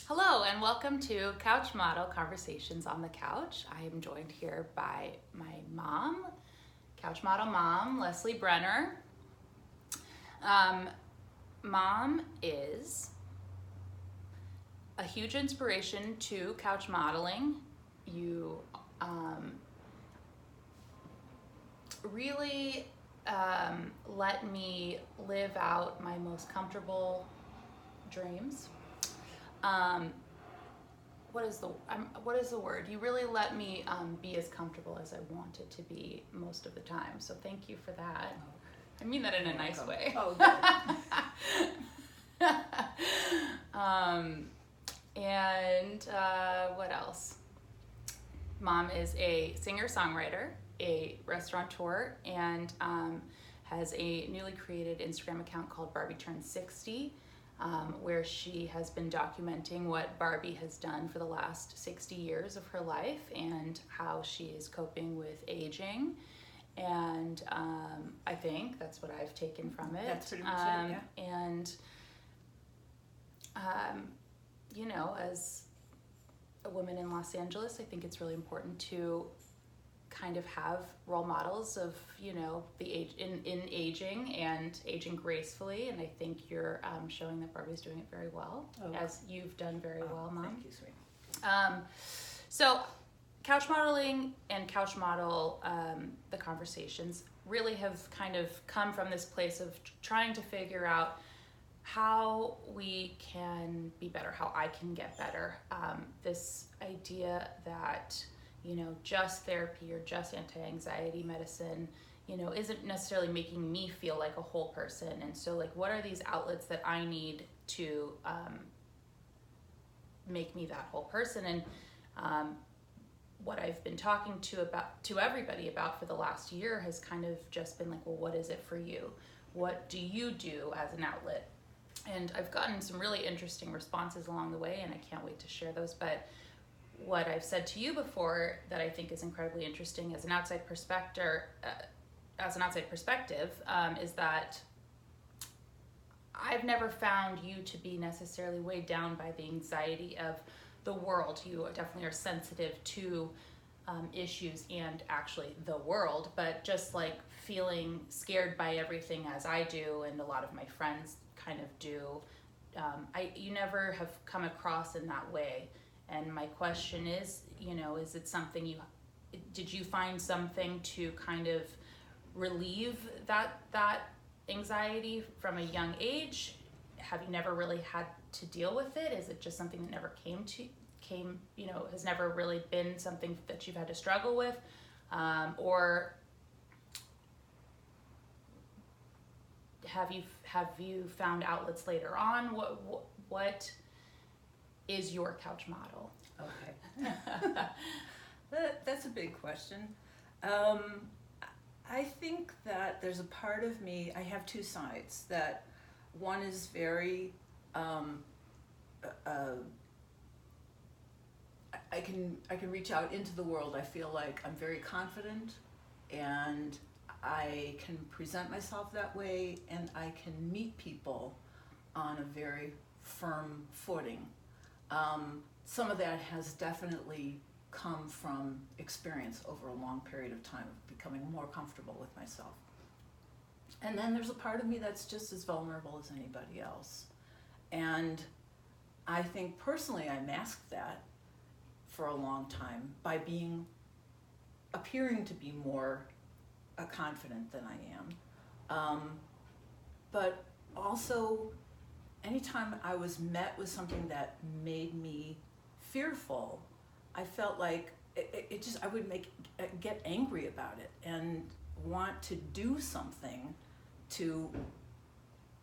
Hello and welcome to Couch Model Conversations on the Couch. I am joined here by my mom, Couch Model mom, Leslie Brenner. Mom is a huge inspiration to couch modeling. You really let me live out my most comfortable dreams. What is the word? You really let me be as comfortable as I wanted to be most of the time. So thank you for that. I mean that in a nice way. Oh, good. And what else? Mom is a singer-songwriter, a restaurateur, and has a newly created Instagram account called Barbie Turns 60. Where she has been documenting what Barbie has done for the last 60 years of her life and how she is coping with aging. And I think that's what I've taken from it. That's pretty much it, yeah. And, as a woman in Los Angeles, I think it's really important to kind of have role models of the age in aging and aging gracefully, and I think you're showing that Barbie's doing it very well, as you've done very well, Mom. Thank you, sweetie. So couch modeling and couch model the conversations really have kind of come from this place of trying to figure out how we can be better, how I can get better. This idea that just therapy or just anti-anxiety medicine, isn't necessarily making me feel like a whole person. And so, what are these outlets that I need to make me that whole person? And what I've been talking to everybody about for the last year has kind of just been well, what is it for you? What do you do as an outlet? And I've gotten some really interesting responses along the way, and I can't wait to share those. But what I've said to you before that I think is incredibly interesting as an outside perspective, is that I've never found you to be necessarily weighed down by the anxiety of the world. You definitely are sensitive to issues and actually the world, but just feeling scared by everything as I do, and a lot of my friends kind of do. You never have come across in that way. And my question is, is it something did you find something to kind of relieve that anxiety from a young age? Have you never really had to deal with it? Is it just something that never has never really been something that you've had to struggle with? Or have you found outlets later on? What is your couch model? Okay. That's a big question. I think that there's a part of me, I have two sides. That one is very, I can reach out into the world. I feel like I'm very confident, and I can present myself that way, and I can meet people on a very firm footing. Some of that has definitely come from experience over a long period of time of becoming more comfortable with myself. And then there's a part of me that's just as vulnerable as anybody else. And I think personally I masked that for a long time by appearing to be more confident than I am. But also, anytime I was met with something that made me fearful, I felt like I would get angry about it and want to do something to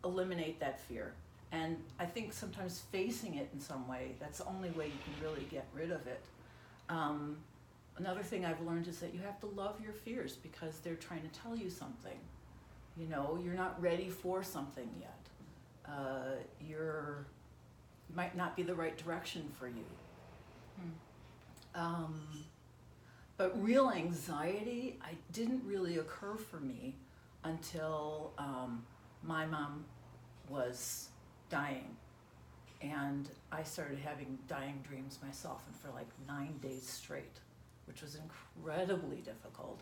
eliminate that fear. And I think sometimes facing it in some way, that's the only way you can really get rid of it. Another thing I've learned is that you have to love your fears because they're trying to tell you something. You're not ready for something yet. Might not be the right direction for you. But real anxiety, didn't really occur for me until my mom was dying. And I started having dying dreams myself, and for like 9 days straight, which was incredibly difficult.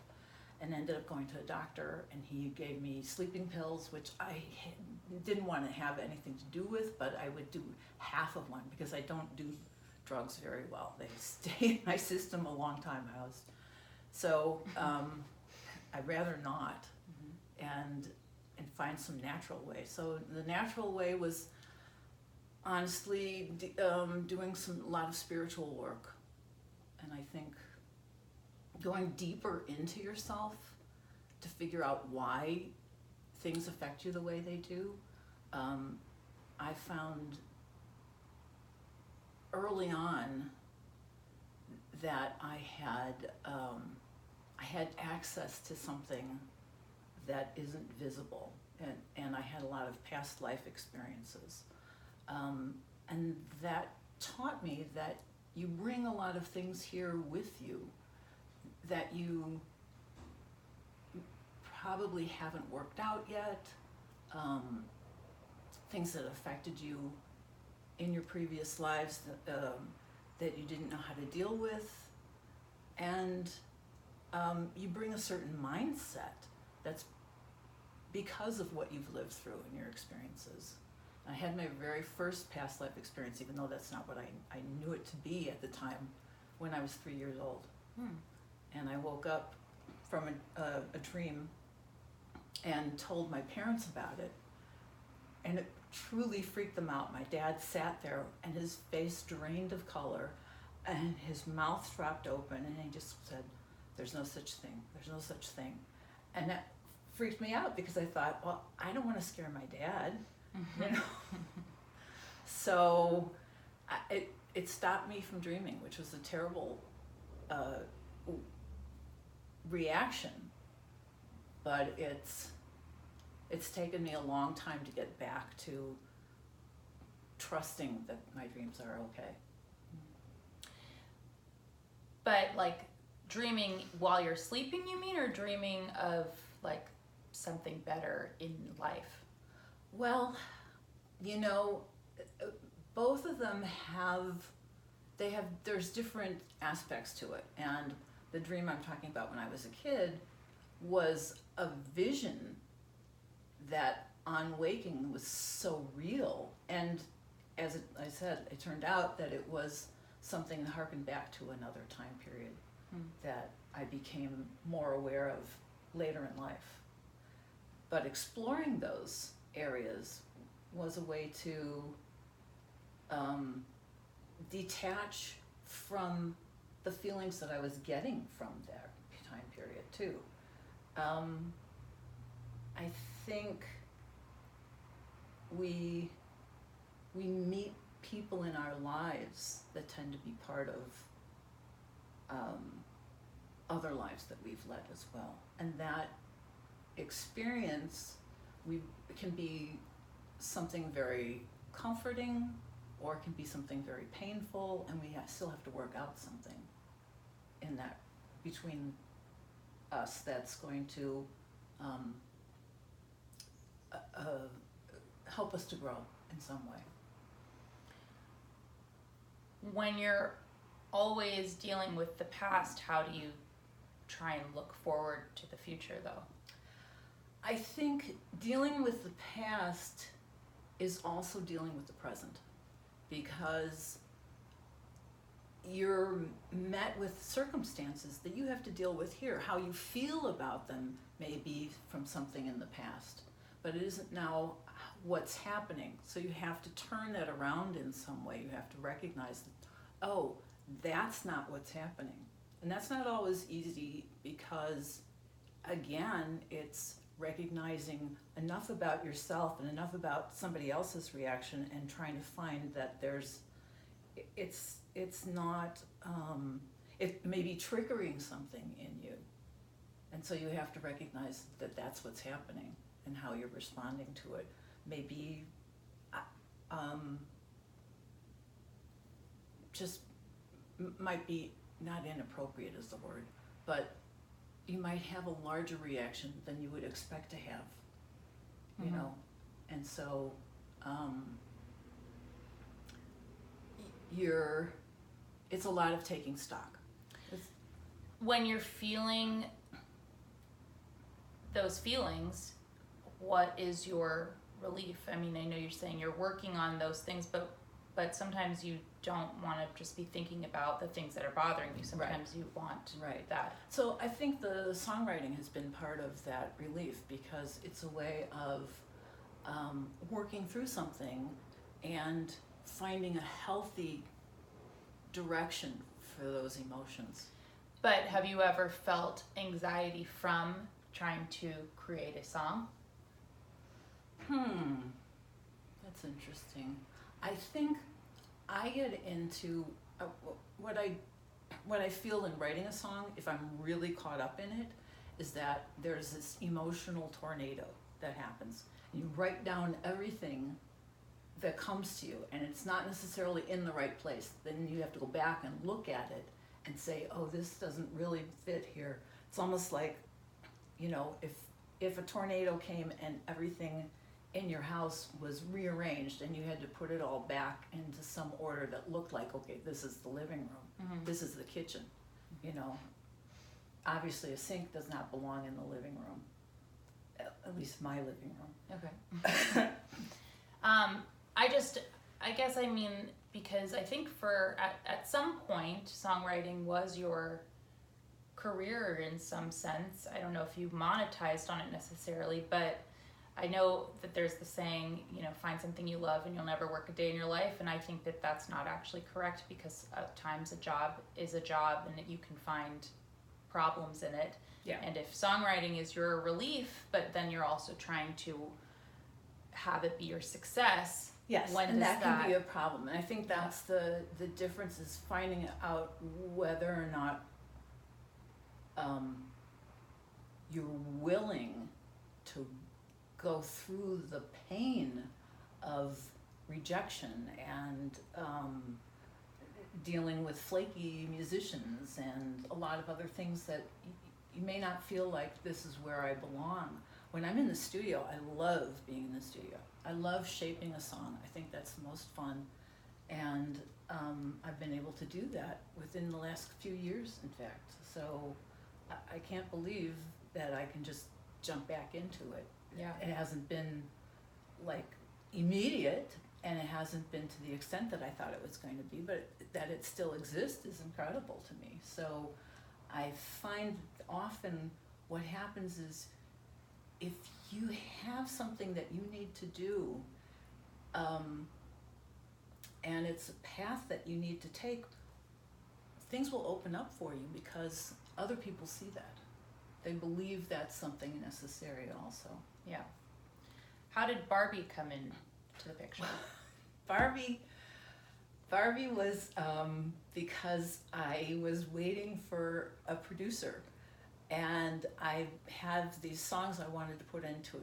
And ended up going to a doctor, and he gave me sleeping pills, which I didn't want to have anything to do with, but I would do half of one because I don't do drugs very well. They stay in my system a long time. So I'd rather not, and find some natural way. So the natural way was honestly doing a lot of spiritual work, and I think going deeper into yourself to figure out why things affect you the way they do. I found early on that I had access to something that isn't visible, and I had a lot of past life experiences, and that taught me that you bring a lot of things here with you that you probably haven't worked out yet, things that affected you in your previous lives that you didn't know how to deal with, and you bring a certain mindset that's because of what you've lived through in your experiences. I had my very first past life experience, even though that's not what I knew it to be at the time, when I was 3 years old. And I woke up from a dream and told my parents about it, and it truly freaked them out. My dad sat there, and his face drained of color, and his mouth dropped open, and he just said, "There's no such thing, there's no such thing." And that freaked me out because I thought, well, I don't want to scare my dad, you know. So it stopped me from dreaming, which was a terrible reaction, but it's taken me a long time to get back to trusting that my dreams are okay. But like dreaming while you're sleeping, you mean, or dreaming of like something better in life? Well, both of them there's different aspects to it, and the dream I'm talking about when I was a kid was a vision that on waking was so real, and as I said, it turned out that it was something that harkened back to another time period that I became more aware of later in life. But exploring those areas was a way to detach from the feelings that I was getting from that time period too. I think we meet people in our lives that tend to be part of other lives that we've led as well, and that experience can be something very comforting, or it can be something very painful, and we still have to work out something in that between us that's going to help us to grow in some way. When you're always dealing with the past, how do you try and look forward to the future, though? I think dealing with the past is also dealing with the present, because you're met with circumstances that you have to deal with here. How you feel about them may be from something in the past, but it isn't now what's happening. So you have to turn that around in some way. You have to recognize that, oh, that's not what's happening. And that's not always easy because, again, it's recognizing enough about yourself and enough about somebody else's reaction and trying to find that it's not, it may be triggering something in you. And so you have to recognize that that's what's happening, and how you're responding to it maybe just might be not inappropriate is the word, but you might have a larger reaction than you would expect to have, you know. And so it's a lot of taking stock. When you're feeling those feelings, what is your relief? I mean, I know you're saying you're working on those things, but sometimes you don't want to just be thinking about the things that are bothering you. Sometimes you want that. So I think the songwriting has been part of that relief, because it's a way of working through something and finding a healthy direction for those emotions. But have you ever felt anxiety from trying to create a song? That's interesting. I think I get into what I feel in writing a song, if I'm really caught up in it, is that there's this emotional tornado that happens. You write down everything that comes to you, and it's not necessarily in the right place. Then you have to go back and look at it and say, oh, this doesn't really fit here. It's almost like, if a tornado came and everything in your house was rearranged and you had to put it all back into some order that looked like, okay, this is the living room, this is the kitchen. Obviously a sink does not belong in the living room, at least my living room. Okay. I guess I mean, because I think at some point songwriting was your career in some sense. I don't know if you monetized on it necessarily, but I know that there's the saying, find something you love and you'll never work a day in your life. And I think that that's not actually correct, because at times a job is a job and that you can find problems in it. Yeah. And if songwriting is your relief, but then you're also trying to have it be your success. Yes, and that can be a problem. And I think that's the difference, is finding out whether or not you're willing to go through the pain of rejection and dealing with flaky musicians and a lot of other things that you may not feel like this is where I belong. When I'm in the studio, I love being in the studio. I love shaping a song. I think that's the most fun. And I've been able to do that within the last few years, in fact. So I can't believe that I can just jump back into it. Yeah. It hasn't been like immediate, and it hasn't been to the extent that I thought it was going to be, but that it still exists is incredible to me. So I find often what happens is, if you have something that you need to do, and it's a path that you need to take, things will open up for you because other people see that. They believe that's something necessary also. Yeah. How did Barbie come in to the picture? Barbie was because I was waiting for a producer, and I had these songs I wanted to put into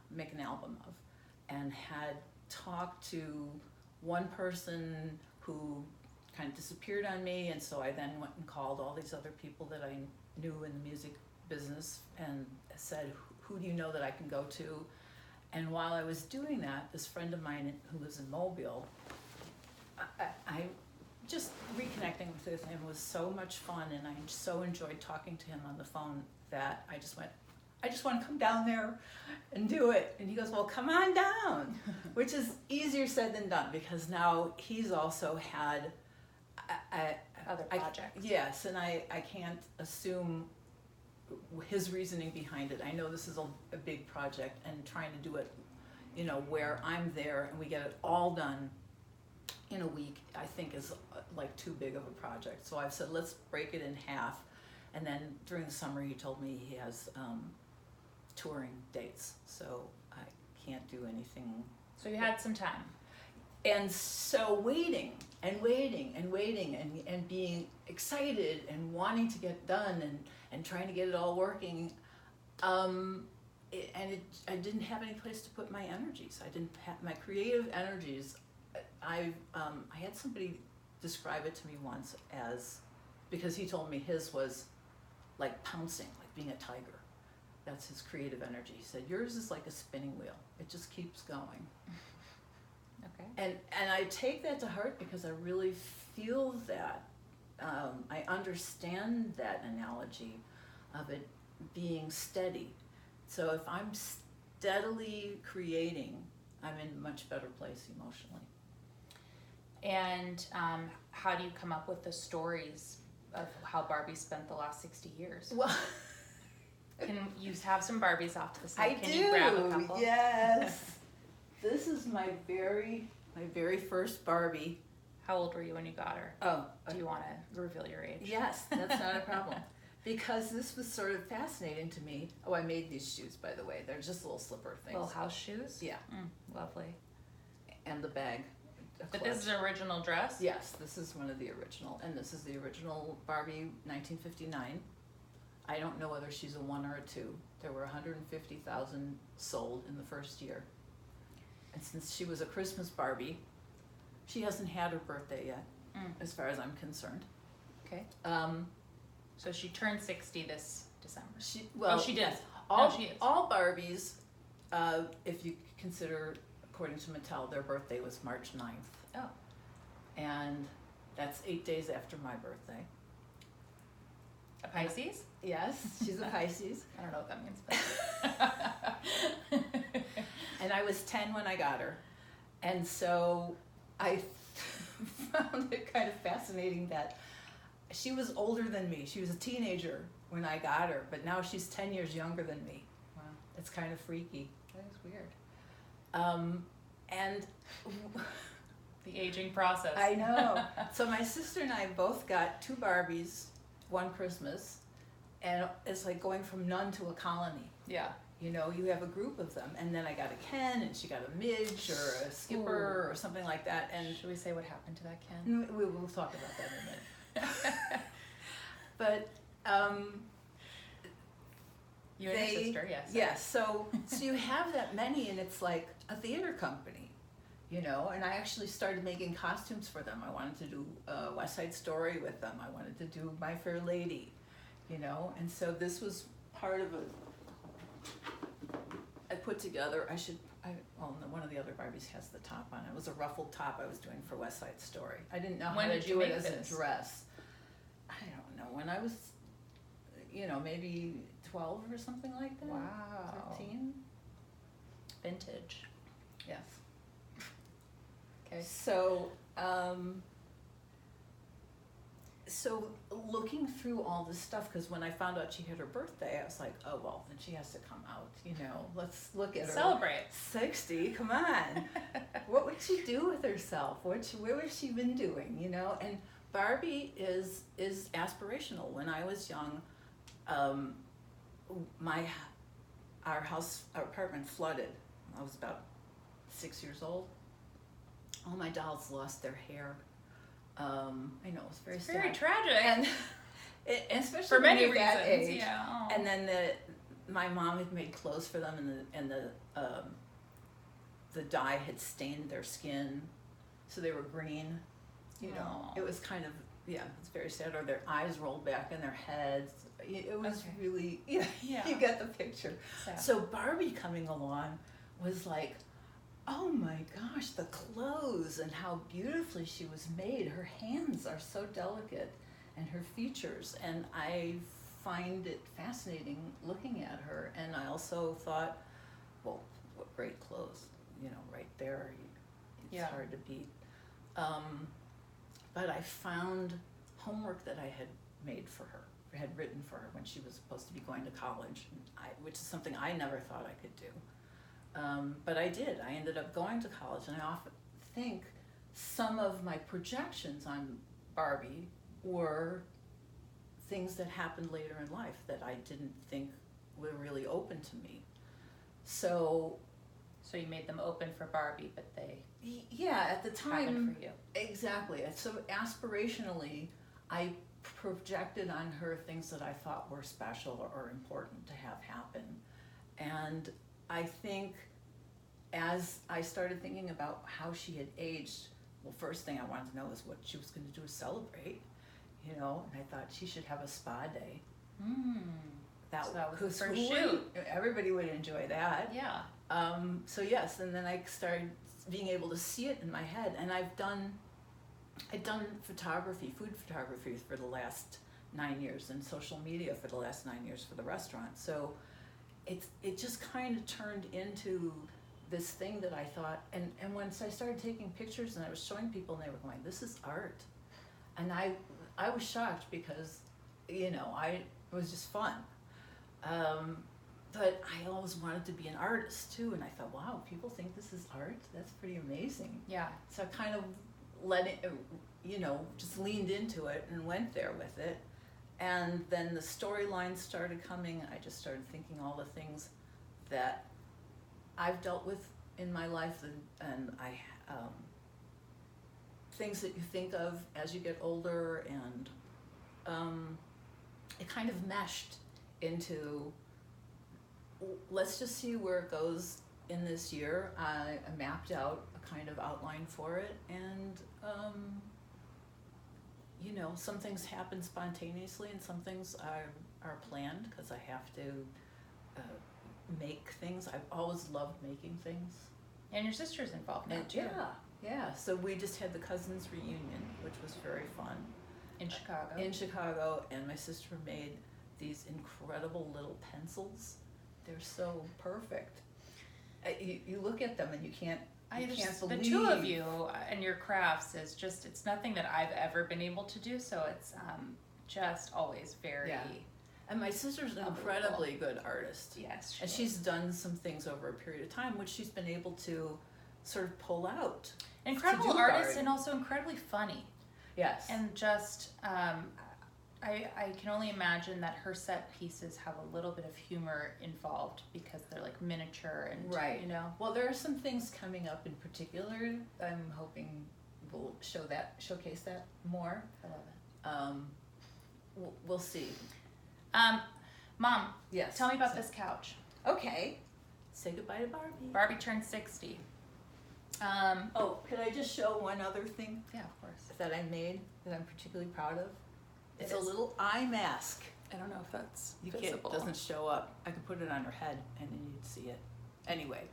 make an album of, and had talked to one person who kind of disappeared on me, and so I then went and called all these other people that I knew in the music business and said, who do you know that I can go to? And while I was doing that, this friend of mine who lives in Mobile, I just reconnecting with him was so much fun, and I so enjoyed talking to him on the phone that I just went, I just want to come down there and do it. And he goes, well, come on down, which is easier said than done, because now he's also had other projects. Yes, and I can't assume his reasoning behind it. I know this is a big project, and trying to do it, where I'm there and we get it all done in a week, I think is like too big of a project. So I've said, let's break it in half. And then during the summer, he told me he has touring dates, so I can't do anything. So you had some time. And so waiting and being excited and wanting to get done and trying to get it all working, I didn't have any place to put my energies. I didn't have my creative energies. I had somebody describe it to me once as, because he told me his was like pouncing, like being a tiger. That's his creative energy. He said, yours is like a spinning wheel. It just keeps going. Okay. And I take that to heart because I really feel that. I understand that analogy of it being steady. So if I'm steadily creating, I'm in a much better place emotionally. And how do you come up with the stories of how Barbie spent the last 60 years? Well, Can you have some Barbies off to the I side? Can do. you grab a couple? Yes. This is my very first Barbie. How old were you when you got her? Oh, Do you want to reveal your age? yes, that's not a problem. Because this was sort of fascinating to me. Oh, I made these shoes, by the way. They're just little slipper things. Little house shoes? Yeah. Lovely. And the bag. But this is an original dress? Yes, this is one of the original. And this is the original Barbie 1959. I don't know whether she's a 1 or a 2. There were 150,000 sold in the first year. And since she was a Christmas Barbie, she hasn't had her birthday yet, as far as I'm concerned. Okay. Um, So she turned 60 this December. she she did. yes, No, she is. all Barbies, if you consider, according to Mattel, their birthday was March 9th. Oh. And that's 8 days after my birthday. A Pisces? Yes, she's a Pisces. I don't know what that means. But And I was 10 when I got her. And so I found it kind of fascinating that she was older than me. She was a teenager when I got her, but now she's 10 years younger than me. Wow. It's kind of freaky. That is weird. And The aging process. I know. So my sister and I both got 2 Barbies one Christmas, and it's like going from none to a colony. Yeah. You know, you have a group of them, and then I got a Ken, and she got a Midge or a Skipper or something like that. And Should we say what happened to that Ken? we will talk about that in a minute. But You and your sister, yes. yes. So you have that many, and it's like a theater company, you know. And I actually started making costumes for them. I wanted to do West Side Story with them. I wanted to do My Fair Lady, you know. And so this was part of a. I put together. One of the other Barbies has the top on. It was a ruffled top I was doing for West Side Story. I didn't know When how to did you do it make as this? a dress. I don't know, when I was, maybe 12 or something like that. Wow. 13. Vintage. Yes. Okay. So, so looking through all this stuff, because when I found out she had her birthday, I was like, oh, well, then she has to come out, let's look at her. Celebrate. 60, come on. What would she do with herself? What has she been doing, And Barbie is aspirational. When I was young, our apartment flooded. I was about 6 years old. All my dolls lost their hair. I know, it was very sad. Very tragic. And especially for many when you're that reasons. age. Yeah. Aw. And then my mom had made clothes for them, and the dye had stained their skin, so they were green. Aw. It was kind of it's very sad. Or their eyes rolled back in their heads. It was Okay. really Yeah. You get the picture. Sad. So Barbie coming along was like, oh my gosh, the clothes and how beautifully she was made. Her hands are so delicate, and her features, and I find it fascinating looking at her. And I also thought, well, what great clothes, right there. It's Yeah. hard to beat. But I found homework that I had made for her, had written for her when she was supposed to be going to college, which is something I never thought I could do. But I did. I ended up going to college, and I often think some of my projections on Barbie were things that happened later in life that I didn't think were really open to me. So you made them open for Barbie, but they at the time, happened for you. exactly. So aspirationally, I projected on her things that I thought were special or important to have happen. And I think as I started thinking about how she had aged, well, first thing I wanted to know is what she was going to do to celebrate, and I thought she should have a spa day. So that was the first who shoot. everybody would enjoy that. Yeah. So yes, and then I started being able to see it in my head. And I'd done photography, food photography for the last 9 years, and social media for the last 9 years for the restaurant. So it just kind of turned into this thing that I thought, and once I started taking pictures and I was showing people, and they were going, this is art. And I was shocked because, it was just fun. But I always wanted to be an artist too, and I thought, wow, people think this is art? That's pretty amazing. Yeah. So I kind of just leaned into it and went there with it. And then the storylines started coming, and I just started thinking all the things that I've dealt with in my life, and things that you think of as you get older, and it kind of meshed into, let's just see where it goes in this year. I mapped out a kind of outline for it, and some things happen spontaneously, and some things are planned because I have to make things. I've always loved making things. And your sister's involved now too. Yeah. So we just had the cousins reunion, which was very fun. In Chicago. In Chicago, and my sister made these incredible little pencils. They're so perfect. You look at them and you can't believe. The two of you and your crafts is just, it's nothing that I've ever been able to do, so it's just always very... Yeah. And my sister's an incredibly good artist. Yes. And she's done some things over a period of time, which she's been able to sort of pull out. Incredible artist and also incredibly funny. Yes. And just, I can only imagine that her set pieces have a little bit of humor involved because they're like miniature and, right. Well, there are some things coming up in particular. I'm hoping we'll showcase that more. I love it. We'll see. Mom, yes. Tell me about this couch. Okay. Say goodbye to Barbie. Barbie turned 60. Could I just show one other thing? Yeah, of course. That I made that I'm particularly proud of? It's a little eye mask. I don't know if that's visible. It doesn't show up. I could put it on her head and then you'd see it. Anyway,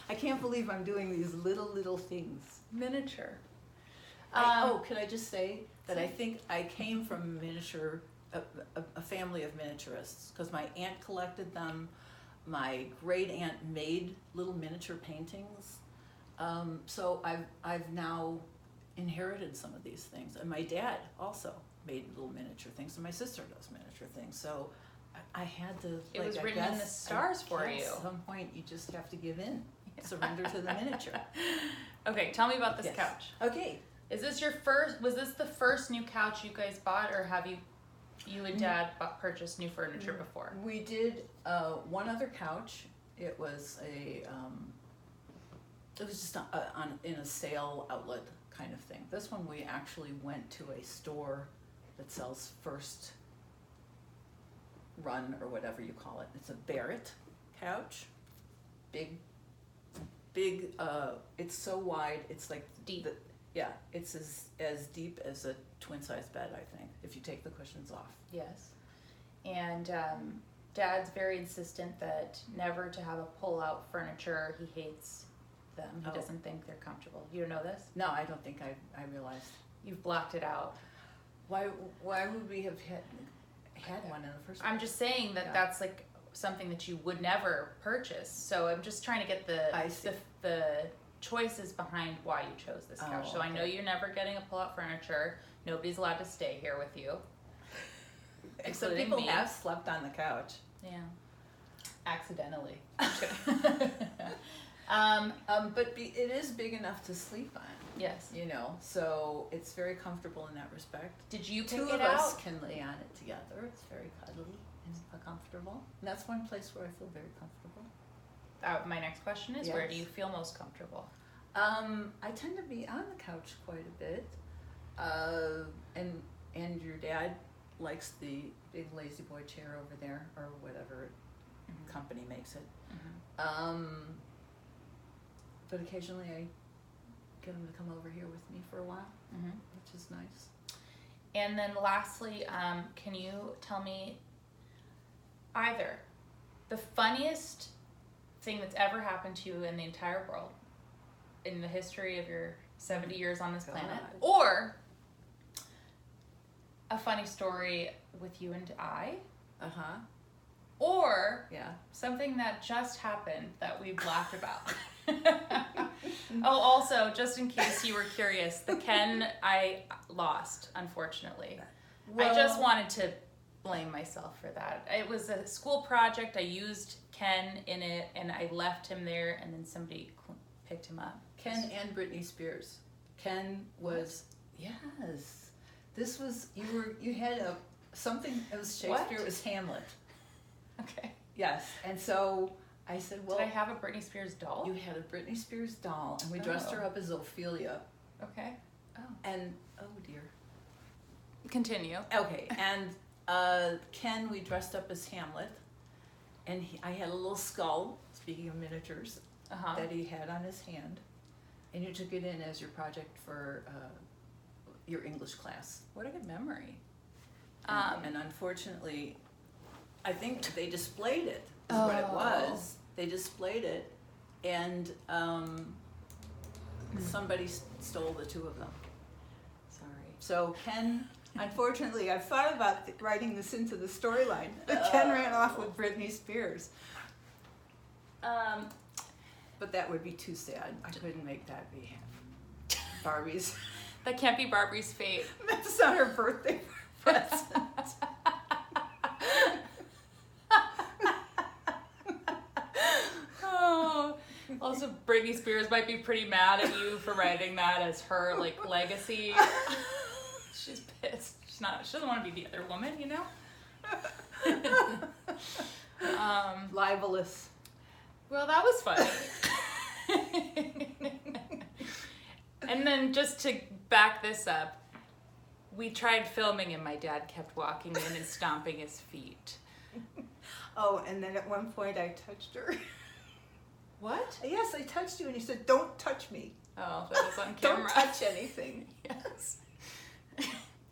I can't believe I'm doing these little things. Miniature. Could I just say that I think I came from a family of miniaturists, because my aunt collected them. My great aunt made little miniature paintings. So I've now inherited some of these things, and my dad also made little miniature things, and my sister does miniature things. So I had to. It was written in the stars for you. At some point, you just have to give in, surrender to the miniature. Okay, tell me about this couch. Okay. Was this the first new couch you guys bought, or have you and Dad purchased new furniture before? We did one other couch. It was just in a sale outlet kind of thing. This one we actually went to a store that sells first run, or whatever you call it. It's a Barrett couch. Big, it's so wide, it's like deep. It's as deep as a twin-size bed, I think, if you take the cushions off. Yes. And Dad's very insistent that never to have a pull-out furniture. He hates them. He doesn't think they're comfortable. You don't know this? No, I don't think I realized. You've blocked it out. Why would we have had one in the first place? I'm just saying that that's like something that you would never purchase. So I'm just trying to get the choices behind why you chose this couch. So I know you're never getting a pull-out furniture. Nobody's allowed to stay here with you. Except people have slept on the couch. Yeah. Accidentally. But it is big enough to sleep on. Yes. So it's very comfortable in that respect. Did you pick Two it of out? us can lay on it together. It's very cuddly and comfortable. And that's one place where I feel very comfortable. My next question is, where do you feel most comfortable? I tend to be on the couch quite a bit. And your dad likes the big lazy boy chair over there, or whatever company makes it. But occasionally I get him to come over here with me for a while, which is nice. And then lastly, can you tell me either the funniest thing that's ever happened to you in the entire world, in the history of your 70 years on this planet, God. or a funny story with you and I, Uh-huh. or Yeah. something that just happened that we've laughed about. Oh, also, just in case you were curious, the Ken I lost, unfortunately. I just wanted to blame myself for that. It was a school project. I used Ken in it, and I left him there, and then somebody picked him up. Ken and Britney Spears. Ken was, yes. This was, you had something, it was Shakespeare, What? it was Hamlet. Okay. Yes, and so I said, well, Did I have a Britney Spears doll? you had a Britney Spears doll, and we dressed her up as Ophelia, Okay. Oh. and, oh dear. Continue. Okay, and Ken, we dressed up as Hamlet, and I had a little skull, speaking of miniatures, Uh-huh. that he had on his hand, and you took it in as your project for your English class. What a good memory. And unfortunately, I think they displayed it, is what it was. They displayed it, and somebody stole the two of them. Sorry. So Ken, unfortunately, I've thought about writing this into the storyline. Ken ran off with Britney Spears. But that would be too sad. I couldn't make that be Barbie's. That can't be Barbie's fate. That's not her birthday present. Oh. Also, Britney Spears might be pretty mad at you for writing that as her legacy. She's pissed. She doesn't want to be the other woman, you know. Libelous. Well, that was funny. And then just to back this up, we tried filming and my dad kept walking in and stomping his feet. Oh, and then at one point I touched her. What? Yes, I touched you, and he said, "Don't touch me. Oh, that was on camera. Don't touch anything." Yes.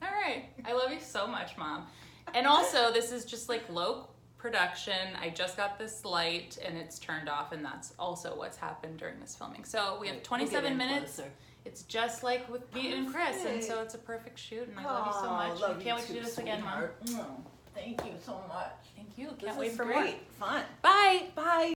All right. I love you so much, Mom. And also, this is just low production. I just got this light and it's turned off, and that's also what's happened during this filming. So we have 27 minutes. Closer. It's just like with me and Chris, and so it's a perfect shoot, and I love you so much. Love I can't wait you to do too, this again, Mom. sweetheart. Thank you so much. Thank you. This Can't wait is for great. more. Fun. Bye. Bye.